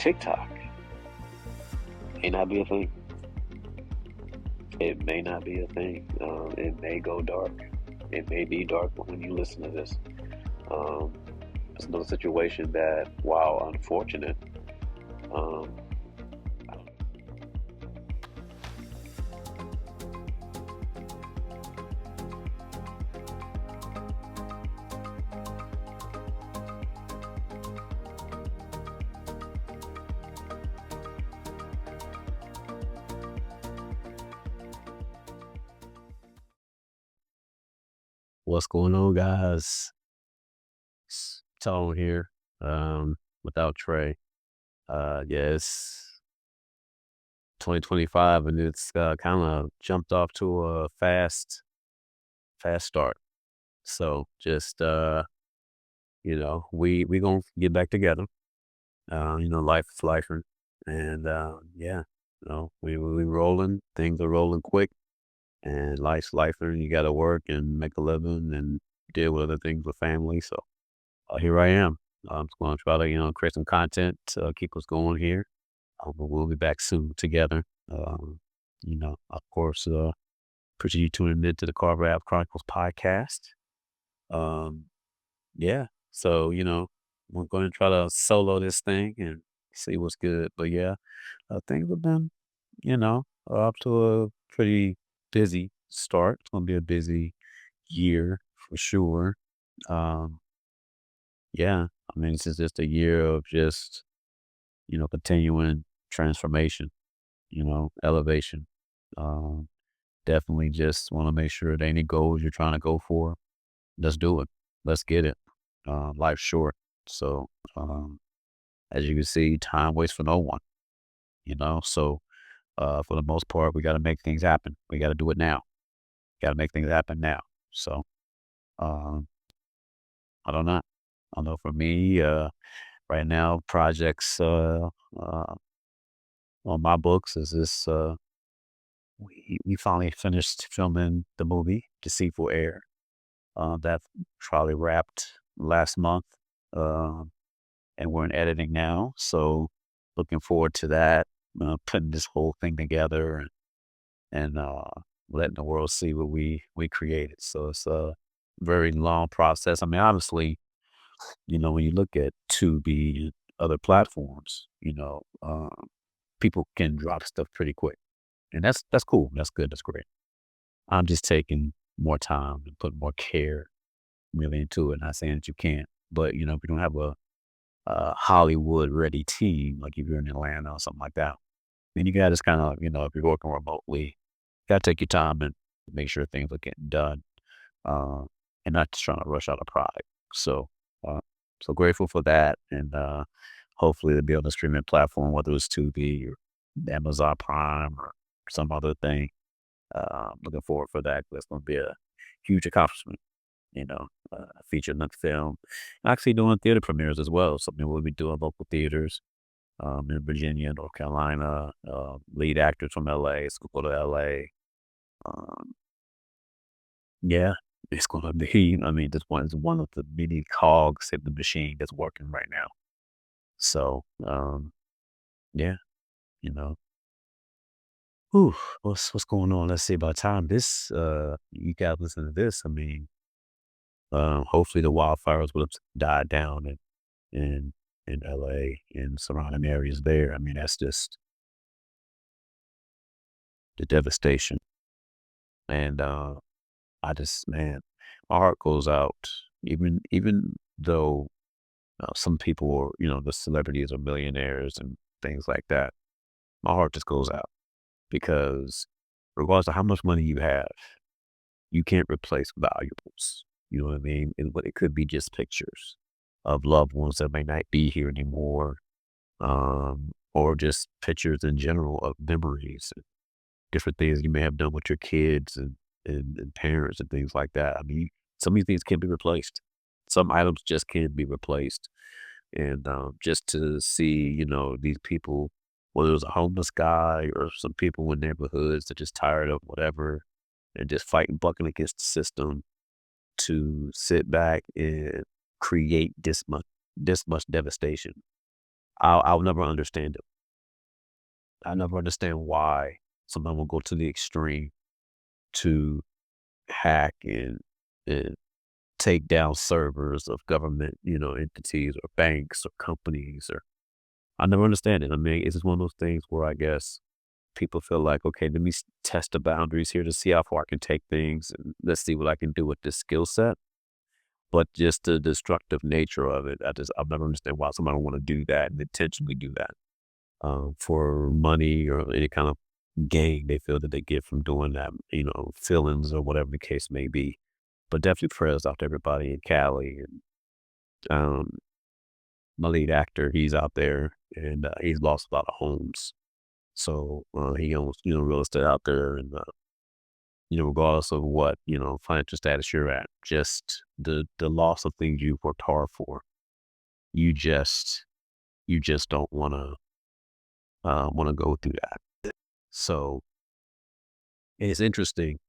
TikTok may not be a thing. It may not be a thing. It may go dark. It may be dark when you listen to this. Um, it's another situation that, while unfortunate, um, What's going on, guys? Tone here, without Trae. Yeah, it's 2025 and it's kind of jumped off to a fast start. So just we gonna get back together. Life is life, and yeah, we rolling. Things are rolling quick, and life's life, and you got to work and make a living and deal with other things with family. So here I am. I'm just going to try to, create some content to keep us going here. But we'll be back soon together. Of course, appreciate you tuning in to the Carver Ave Chronicles podcast. Um, yeah. So, we're going to try to solo this thing and see what's good. But yeah, things have been, up to a pretty busy start. It's going to be a busy year for sure. Um, Yeah, I mean, this is just a year of just, continuing transformation, elevation. Um, Definitely just want to make sure that any goals you're trying to go for, let's do it. Let's get it. Life's short. So, as you can see, time waits for no one, So, for the most part, we got to make things happen. We got to do it now. Got to make things happen now. So, um, I don't know. I know for me, right now, projects, uh, on my books is this we finally finished filming the movie Deceitful Air. That probably wrapped last month. Um, and we're in editing now. So looking forward to that, putting this whole thing together and letting the world see what we created. So it's a very long process. I mean, honestly, when you look at Tubi and other platforms, people can drop stuff pretty quick. And that's cool. That's good. That's great. I'm just taking more time and putting more care really into it. Not saying that you can't, but if you don't have a Hollywood ready team, like if you're in Atlanta or something like that, then you gotta just kind of, if you're working remotely, gotta take your time and make sure things are getting done. Uh, and not just trying to rush out a product. So uh so grateful for that. And hopefully it'll be on the streaming platform, whether it's Tubi or Amazon Prime or some other thing. Looking forward for that. That's going to be a huge accomplishment, feature length film. Actually doing theater premieres as well. Something we'll be doing local theaters in Virginia, North Carolina. Lead actors from LA. It's going to go to LA. Um, yeah, it's going to be, I mean, this one is one of the many cogs in the machine that's working right now. So, yeah, you know, whew, what's going on? Let's see. By the time this, you guys listen to this, I mean, hopefully the wildfires would have died down in in LA and surrounding areas there. I mean, that's just the devastation. And I just, man, my heart goes out. Even though some people are, the celebrities are millionaires and things like that, my heart just goes out because regardless of how much money you have, you can't replace valuables. You know what I mean? But it could be just pictures of loved ones that may not be here anymore, or just pictures in general of memories and different things you may have done with your kids and parents and things like that. I mean, some of these things can be replaced. Some items just can't be replaced. And just to see, these people, whether it was a homeless guy or some people in neighborhoods that just tired of whatever and just fighting, bucking against the system to sit back and create this much devastation. I'll never understand it. I never understand why someone will go to the extreme to hack and take down servers of government, entities or banks or companies or I never understand it. I mean, it's just one of those things where I guess people feel like, okay, let me test the boundaries here to see how far I can take things and let's see what I can do with this skill set. But just the destructive nature of it, I've never understand why somebody want to do that and intentionally do that for money or any kind of gain they feel that they get from doing that, feelings or whatever the case may be. But definitely prayers out to everybody in Cali and my lead actor, he's out there and he's lost a lot of homes. So he owns, real estate out there and regardless of what, financial status you're at, just the loss of things you've worked hard for, you just you just don't wanna go through that. So it's interesting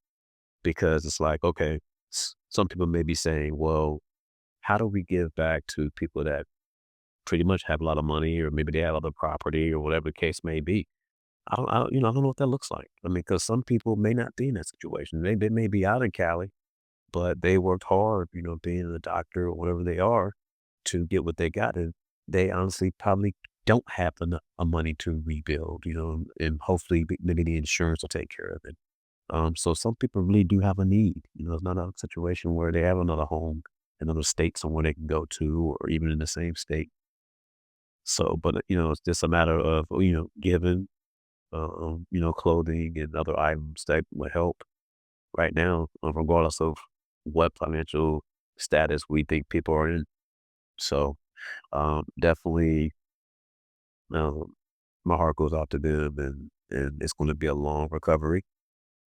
because it's like, okay, some people may be saying, well, how do we give back to people that pretty much have a lot of money or maybe they have other property or whatever the case may be? I don't know what that looks like. I mean, because some people may not be in that situation. They may be out in Cali, but they worked hard, being a doctor or whatever they are to get what they got. And they honestly probably don't have enough money to rebuild, and hopefully maybe the insurance will take care of it. So some people really do have a need. It's not a situation where they have another home, another state somewhere they can go to, or even in the same state. So, but it's just a matter of giving, clothing and other items that would help right now, regardless of what financial status we think people are in. So, definitely, um, my heart goes out to them, and it's going to be a long recovery.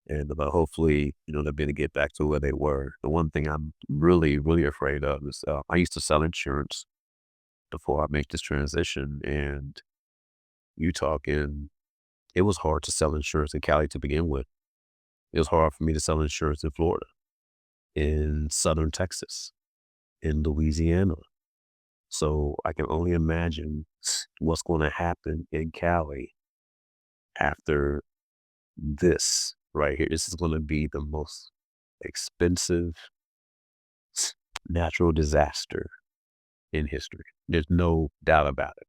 And hopefully, they'll be able to get back to where they were. The one thing I'm really, really afraid of is I used to sell insurance before I make this transition, and you talking, it was hard to sell insurance in Cali to begin with. It was hard for me to sell insurance in Florida, in Southern Texas, in Louisiana. So I can only imagine what's going to happen in Cali after this right here. This is going to be the most expensive natural disaster in history. There's no doubt about it.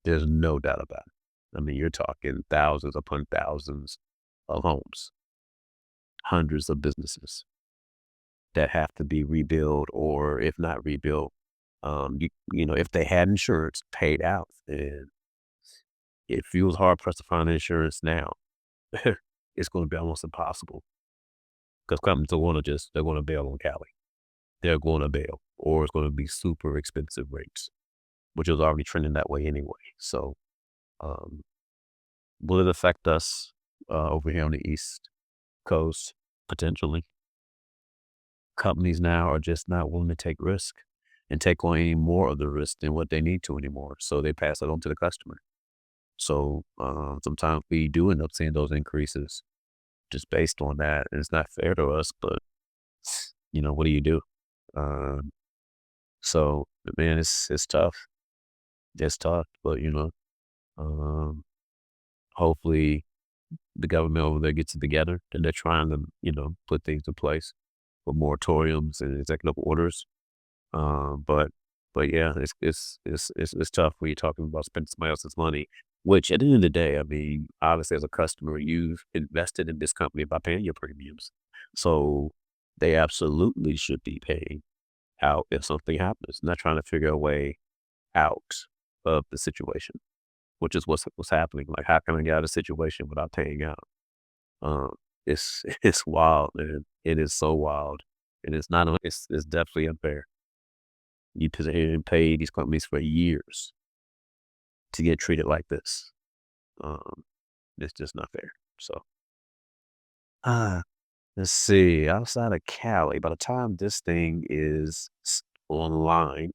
There's no doubt about it. I mean, you're talking thousands upon thousands of homes, hundreds of businesses that have to be rebuilt, or if not rebuilt, if they had insurance paid out, and if you was hard pressed to find insurance now, it's going to be almost impossible because companies are going to they're going to bail on Cali. They're going to bail, or it's going to be super expensive rates, which was already trending that way anyway. So, um, will it affect us over here on the East Coast? Potentially. Companies now are just not willing to take risk and take on any more of the risk than what they need to anymore. So they pass it on to the customer. So sometimes we do end up seeing those increases just based on that. And it's not fair to us, but what do you do? Um, so man, it's tough. It's tough, but um, hopefully the government over there gets it together and they're trying to, put things in place with moratoriums and executive orders. But yeah, it's tough when you're talking about spending somebody else's money. Which at the end of the day, I mean, obviously as a customer, you've invested in this company by paying your premiums, so they absolutely should be paying out if something happens. Not trying to figure a way out of the situation, which is what's happening. Like, how can I get out of the situation without paying out? Um, it's wild, man. It is so wild, and it's not. It's definitely unfair. You pay these companies for years to get treated like this. Um, it's just not fair. So, uh, let's see. Outside of Cali, by the time this thing is online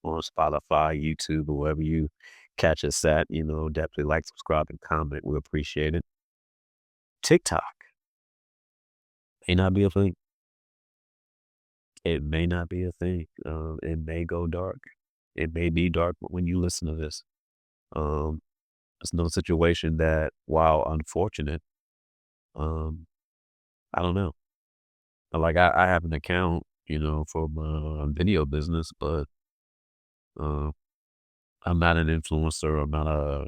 on Spotify, YouTube, or wherever you catch us at, definitely like, subscribe, and comment. We appreciate it. TikTok may not be a thing. It may not be a thing. It may go dark. It may be dark when you listen to this. Um, it's another situation that, while unfortunate, um, I don't know. Like I have an account, for my video business, but uh, I'm not an influencer. I'm not a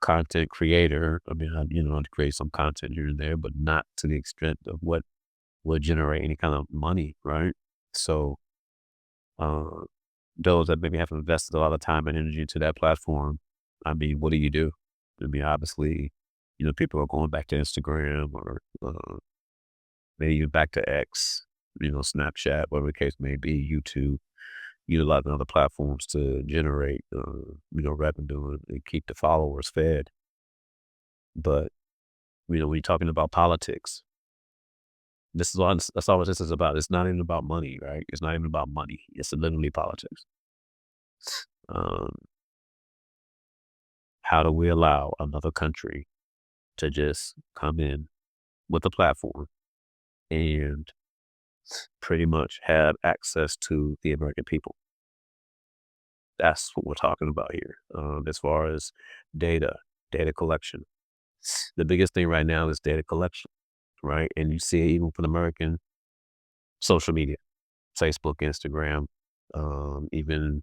content creator. I mean, I create some content here and there, but not to the extent of what would generate any kind of money, right? So, uh, those that maybe have invested a lot of time and energy into that platform, I mean, what do you do? I mean, obviously, people are going back to Instagram or maybe even back to X, Snapchat, whatever the case may be, YouTube, utilizing other platforms to generate, revenue and keep the followers fed. But, when you're talking about politics, that's all this is about. It's not even about money, right? It's not even about money. It's literally politics. Um, how do we allow another country to just come in with a platform and pretty much have access to the American people? That's what we're talking about here. As far as data, data collection. The biggest thing right now is data collection, right? And you see it even for American social media, Facebook, Instagram, even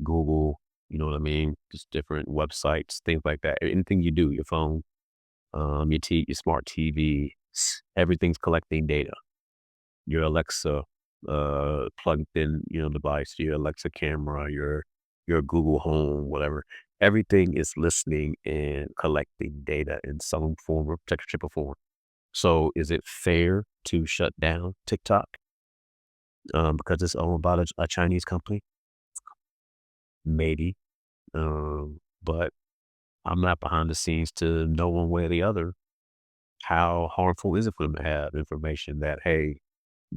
Google, you know what I mean? Just different websites, things like that. Anything you do, your phone, your smart TV, everything's collecting data. Your Alexa, plugged in, device, your Alexa camera, your Google Home, whatever. Everything is listening and collecting data in some form or texture or form. So is it fair to shut down TikTok, because it's owned by a Chinese company? Maybe. But I'm not behind the scenes to know one way or the other. How harmful is it for them to have information that, hey,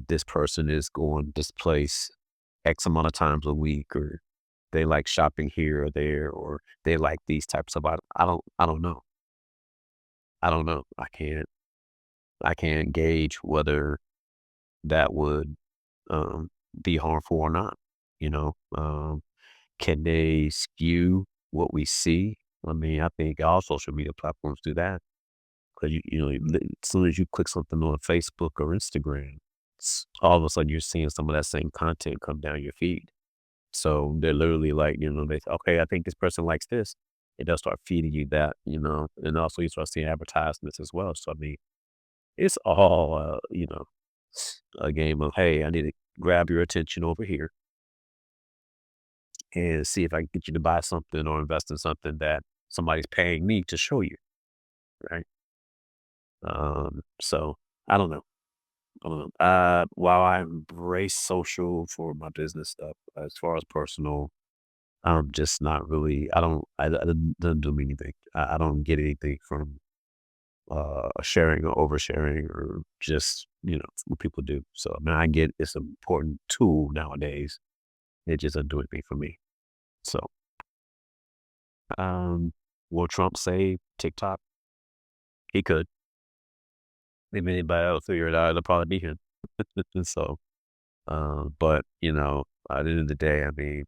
this person is going this place X amount of times a week, or they like shopping here or there, or they like these types of items. I don't know. I don't know. I can't gauge whether that would um be harmful or not. You know, can they skew what we see? I mean, I think all social media platforms do that. Because as soon as you click something on Facebook or Instagram, all of a sudden you're seeing some of that same content come down your feed. So they're literally like, they say, okay, I think this person likes this. And they'll start feeding you that, and also you start seeing advertisements as well. So I mean, it's all, a game of, hey, I need to grab your attention over here and see if I can get you to buy something or invest in something that somebody's paying me to show you, right? So I don't know. I don't know. While I embrace social for my business stuff, as far as personal, I'm just not really. I doesn't do me anything. I don't get anything from sharing or oversharing or just what people do. So I mean, I get it's an important tool nowadays. It just doesn't do anything for me. So, um, will Trump say TikTok? He could. If anybody else figure it out, it'll probably be him. So, but at the end of the day, I mean,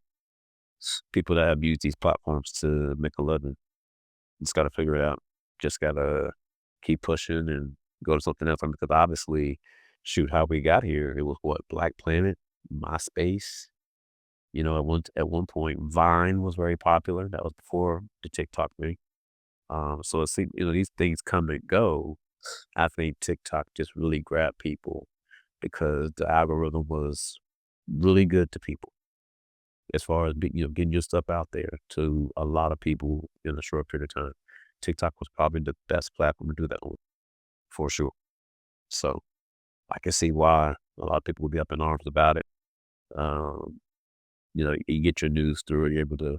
people that have used these platforms to make a living just got to figure it out. Just got to keep pushing and go to something else. I mean, because obviously, shoot, how we got here, it was what, Black Planet, MySpace. At one point, Vine was very popular. That was before the TikTok thing. So it seems, these things come and go. I think TikTok just really grabbed people because the algorithm was really good to people as far as getting your stuff out there to a lot of people in a short period of time. TikTok was probably the best platform to do that on, for sure. So I can see why a lot of people would be up in arms about it. Um, you get your news through it, you're able to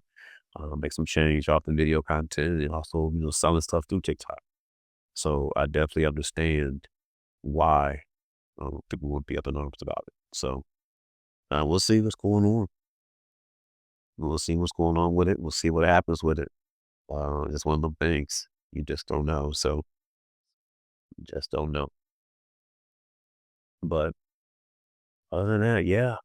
make some change off the video content and also, selling stuff through TikTok. So I definitely understand why people would be up in arms about it. So we'll see what's going on. We'll see what's going on with it. We'll see what happens with it. It's one of them things you just don't know. So just don't know. But other than that, yeah.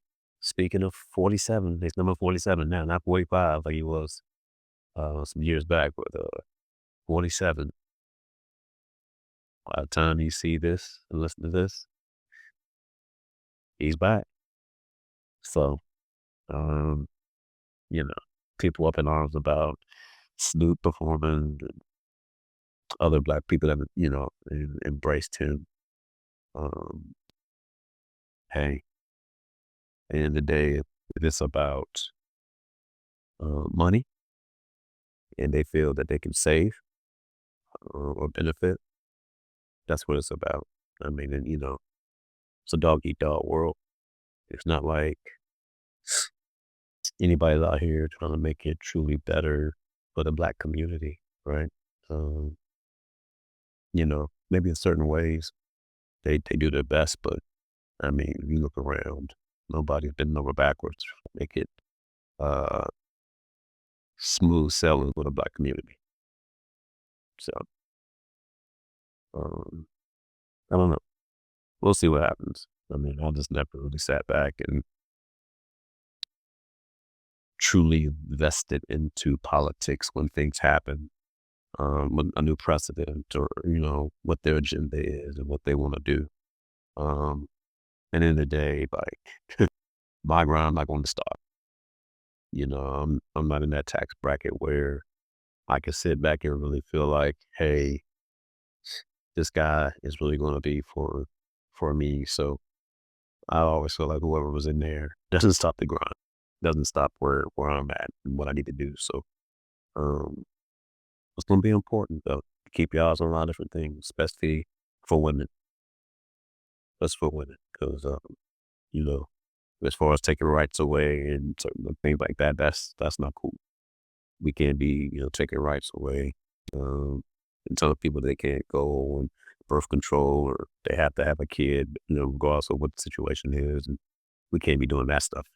Speaking of 47, he's number 47 now, not 45 like he was some years back, but 47. By the time you see this and listen to this, he's back. So, um, you know, people up in arms about Snoop performing, and other black people that, embraced him. Um, hey, at the end of the day, if it's about money and they feel that they can save or benefit, that's what it's about. I mean, and it's a dog eat dog world. It's not like anybody's out here trying to make it truly better for the black community, right? Um, maybe in certain ways they do their best, but I mean, if you look around, nobody's been over backwards to make it uh, smooth sailing for the black community. So um, I don't know. We'll see what happens. I mean, I just never really sat back and truly vested into politics when things happen, when a new precedent or, what their agenda is and what they want to do. Um, and in the day, like my grind, I'm not going to stop. I'm not in that tax bracket where I can sit back and really feel like, hey, this guy is really going to be for me. So I always feel like whoever was in there doesn't stop the grind, doesn't stop where I'm at and what I need to do. So um, it's going to be important though to keep your eyes on a lot of different things, especially for women. That's for women, because you know, as far as taking rights away and certain things like that, that's not cool. We can't be, taking rights away, and telling people they can't go on birth control or they have to have a kid, regardless of what the situation is. And we can't be doing that stuff.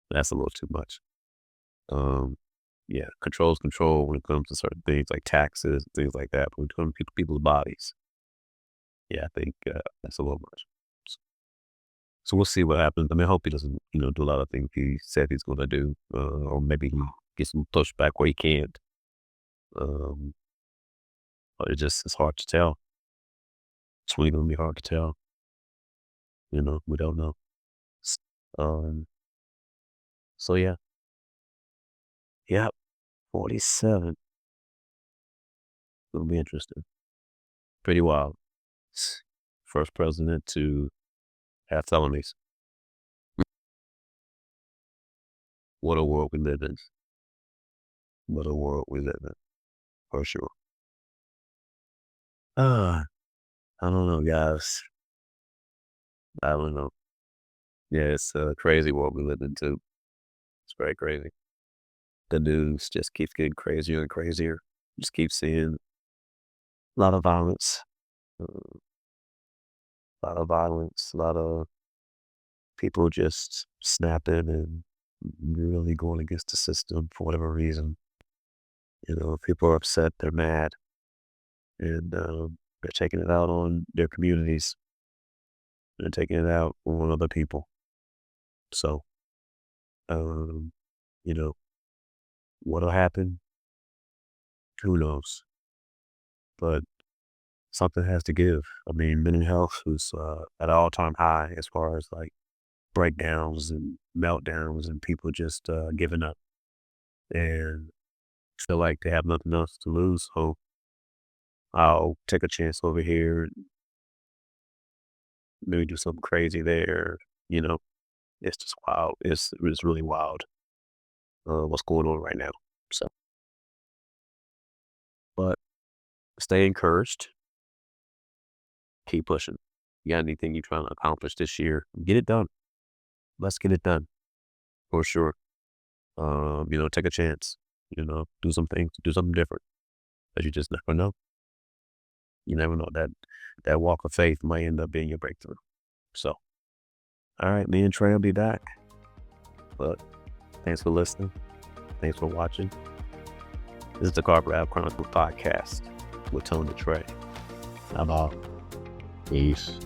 That's a little too much. Um, yeah, control is control when it comes to certain things like taxes and things like that. But when it comes to people's bodies, yeah, I think that's a little much. So we'll see what happens. I mean, I hope he doesn't, do a lot of things he said he's going to do, or maybe he gets some pushback where he can't. Um, but it's hard to tell. It's really going to be hard to tell. We don't know. S- Um, so yeah, 47. It'll be interesting. Pretty wild. First president to have felonies. What a world we live in. What a world we live in, for sure. Uh, I don't know, guys. I don't know. Yeah, it's a crazy world we live in too. It's very crazy. The news just keeps getting crazier and crazier. Just keep seeing a lot of violence, a lot of people just snapping and really going against the system for whatever reason. People are upset, they're mad, and they're taking it out on their communities. They're taking it out on other people. So, um, you know, what'll happen? Who knows? But something has to give. I mean, mental health is at an all-time high as far as like breakdowns and meltdowns and people just giving up and feel like they have nothing else to lose. So I'll take a chance over here, maybe do something crazy there. You know, it's just wild. It's really wild what's going on right now. So, but stay encouraged. Keep pushing. You got anything you're trying to accomplish this year? Get it done. Let's get it done for sure. Take a chance. Do some things, do something different. But you just never know. You never know that walk of faith might end up being your breakthrough. So, all right, me and Trae will be back. But thanks for listening. Thanks for watching. This is the Carver Ave Chronicles podcast with Tony Trae. I'm out. Peace.